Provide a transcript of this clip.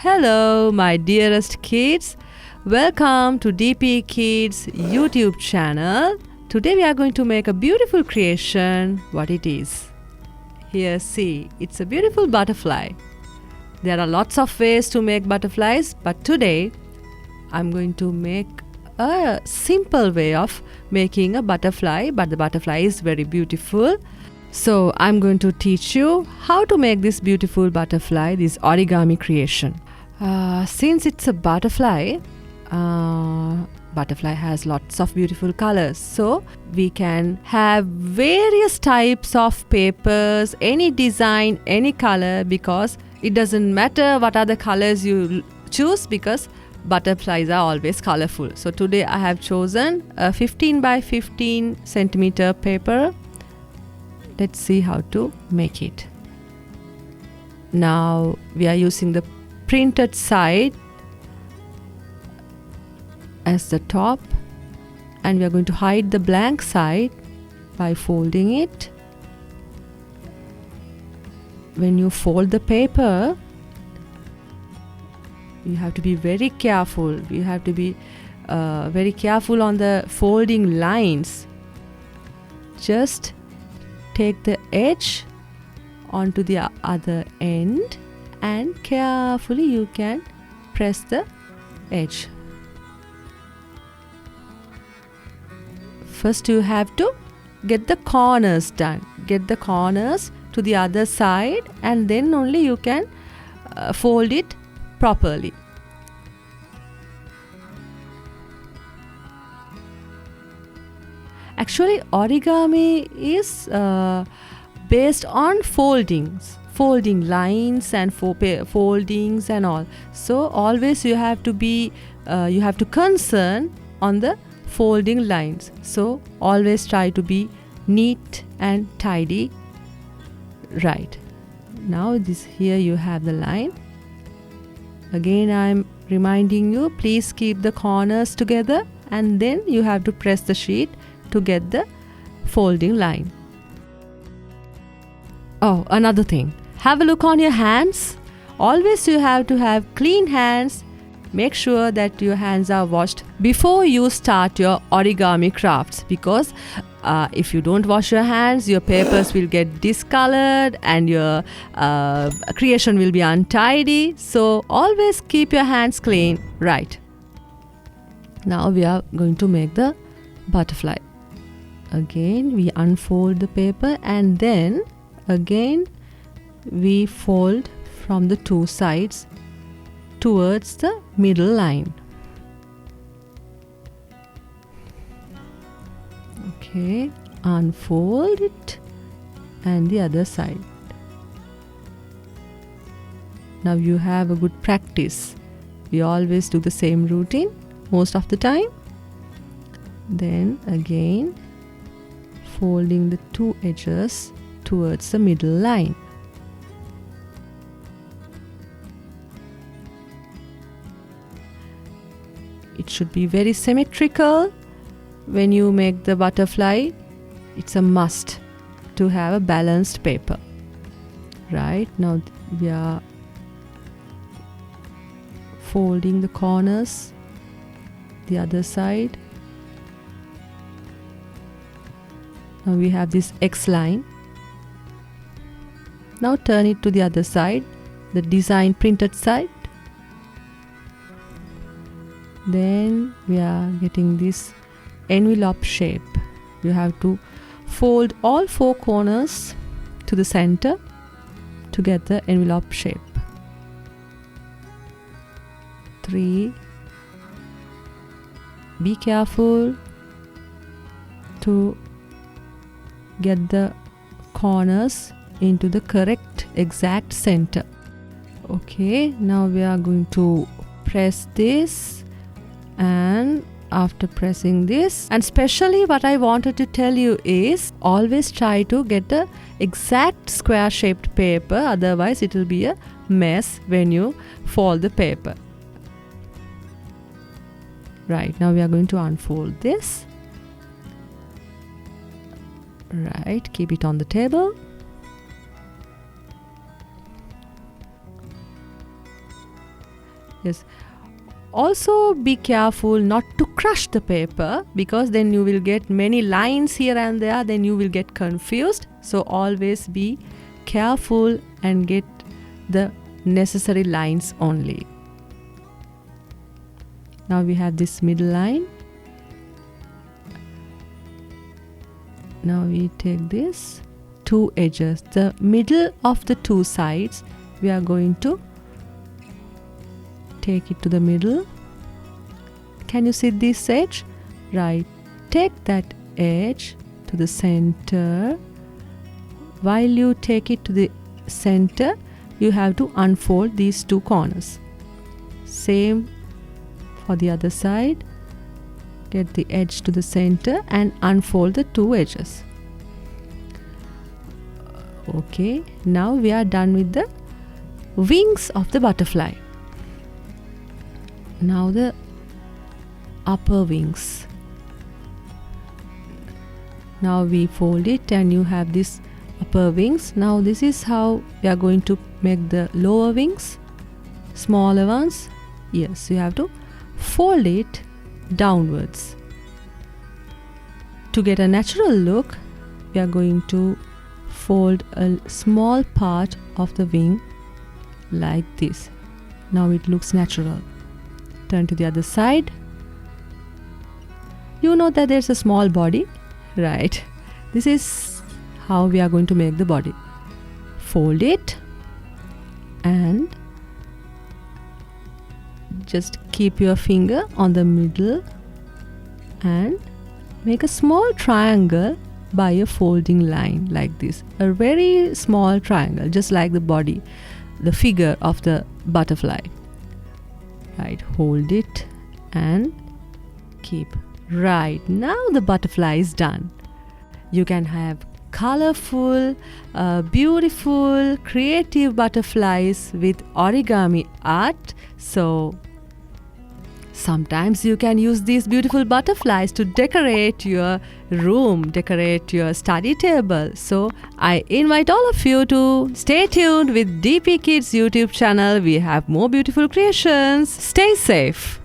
Hello, my dearest kids. Welcome to DP Kids YouTube channel. Today we are going to make a beautiful creation. What it is? Here, see, it's a beautiful butterfly. There are lots of ways to make butterflies, but today I'm going to make a simple way of making a butterfly, but the butterfly is very beautiful. So I'm going to teach you how to make this beautiful butterfly, this origami creation. Since it's a butterfly, butterfly has lots of beautiful colors, so we can have various types of papers, any design, any color, because it doesn't matter what are the colors you choose, because butterflies are always colorful. So today I have chosen a 15 by 15 centimeter paper. Let's see how to make it. Now we are using the printed side as the top, and we are going to hide the blank side by folding it. When you fold the paper, you have to be very careful. You have to be very careful on the folding lines. Just take the edge onto the other end and carefully you can press the edge. First you have to get the corners done. Get the corners to the other side, and then only you can fold it properly. Actually, origami is based on folding lines and foldings and all. So always you have to be you have to concern on the folding lines. So always try to be neat and tidy. Right. Now this here you have the line. Again I am reminding you, please keep the corners together, and then you have to press the sheet to get the folding line. Oh, another thing, have a look on your hands. Always you have to have clean hands. Make sure that your hands are washed before you start your origami crafts, because if you don't wash your hands, your papers will get discolored and your creation will be untidy. So always keep your hands clean. Right. Now we are going to make the butterfly. Again we unfold the paper, and then again we fold from the two sides towards the middle line. Okay, unfold it and the other side. Now you have a good practice. We always do the same routine most of the time. Then again folding the two edges towards the middle line. It should be very symmetrical. When you make the butterfly, it's a must to have a balanced paper. Right, now we are folding the corners, the other side. Now we have this X line. Now turn it to the other side, the design printed side. Then we are getting this envelope shape. You have to fold all four corners to the center to get the envelope shape. 3. Be careful to get the corners into the correct exact center. Okay, now we are going to press this, and after pressing this, and especially what I wanted to tell you is always try to get the exact square shaped paper, otherwise it will be a mess when you fold the paper. Right, now we are going to unfold this. Right, keep it on the table. Yes. Also be careful not to crush the paper, because then you will get many lines here and there, then you will get confused. So always be careful and get the necessary lines only. Now we have this middle line. Now we take this two edges, the middle of the two sides, we are going to take it to the middle. Can you see this edge? Right. Take that edge to the center. While you take it to the center, you have to unfold these two corners. Same for the other side. Get the edge to the center and unfold the two edges. Okay, now we are done with the wings of the butterfly. Now the upper wings. Now we fold it and you have this upper wings. Now this is how we are going to make the lower wings, smaller ones. Yes, you have to fold it downwards. To get a natural look, we are going to fold a small part of the wing like this. Now it looks natural. Turn to the other side. You know that there's a small body, right? This is how we are going to make the body. Fold it and just keep your finger on the middle and make a small triangle by a folding line like this. A very small triangle, just like the body, the figure of the butterfly. Right, hold it and keep. Right, now the butterfly is done. You can have colorful, beautiful, creative butterflies with origami art. So sometimes you can use these beautiful butterflies to decorate your room, decorate your study table. So I invite all of you to stay tuned with DP Kids YouTube channel. We have more beautiful creations. Stay safe.